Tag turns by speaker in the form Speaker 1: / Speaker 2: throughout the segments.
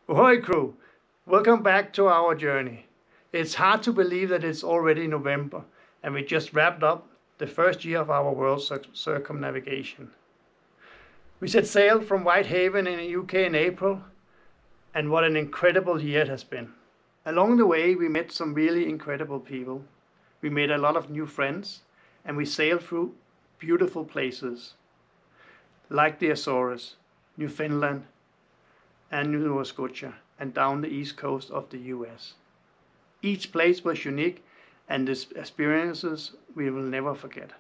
Speaker 1: Ahoy crew! Welcome back to our journey. It's hard to believe that it's already November and we just wrapped up the first year of our world circumnavigation. We set sail from Whitehaven in the UK in April, and what an incredible year it has been. Along the way we met some really incredible people. We made a lot of new friends and we sailed through beautiful places like the Azores, Newfoundland and Nova Scotia, and down the east coast of the US. Each place was unique and the experiences we will never forget.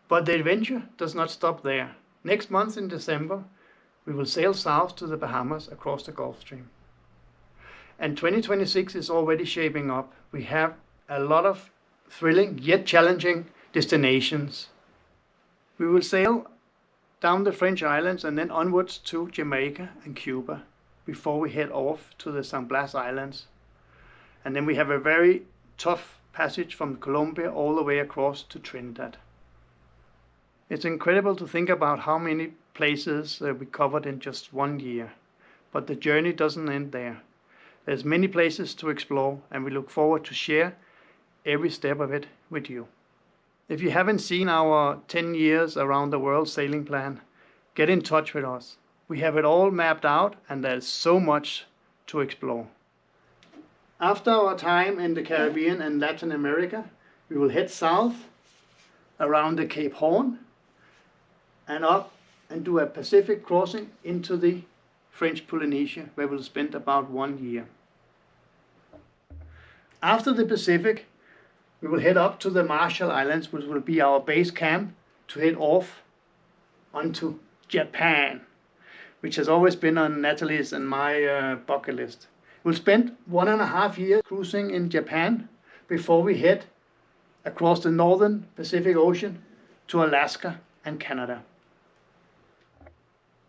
Speaker 1: But the adventure does not stop there. Next month in December, we will sail south to the Bahamas across the Gulf Stream. And 2026 is already shaping up. We have a lot of thrilling yet challenging destinations. We will sail down the French islands and then onwards to Jamaica and Cuba before we head off to the San Blas Islands. And then we have a very tough passage from Colombia all the way across to Trinidad. It's incredible to think about how many places we covered in just 1 year. But the journey doesn't end there. There's many places to explore and we look forward to share every step of it with you. If you haven't seen our 10 years around the world sailing plan, get in touch with us. We have it all mapped out and there's so much to explore. After our time in the Caribbean and Latin America, we will head south around the Cape Horn and up and do a Pacific crossing into the French Polynesia, where we'll spend about 1 year. After the Pacific, we will head up to the Marshall Islands, which will be our base camp to head off onto Japan, which has always been on Natalie's and my bucket list. We'll spend 1.5 years cruising in Japan before we head across the northern Pacific Ocean to Alaska and Canada.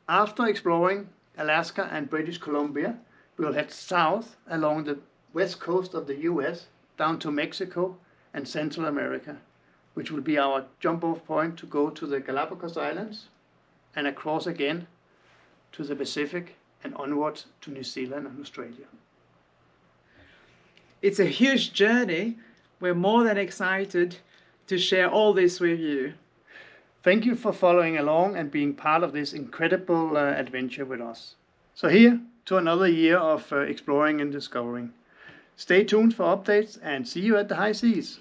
Speaker 1: After exploring Alaska and British Columbia, we will head south along the west coast of the US down to Mexico and Central America, which will be our jump-off point to go to the Galapagos Islands and across again to the Pacific and onwards to New Zealand and Australia.
Speaker 2: It's a huge journey. We're more than excited to share all this with you.
Speaker 1: Thank you for following along and being part of this incredible adventure with us. So here to another year of exploring and discovering. Stay tuned for updates and see you at the high seas.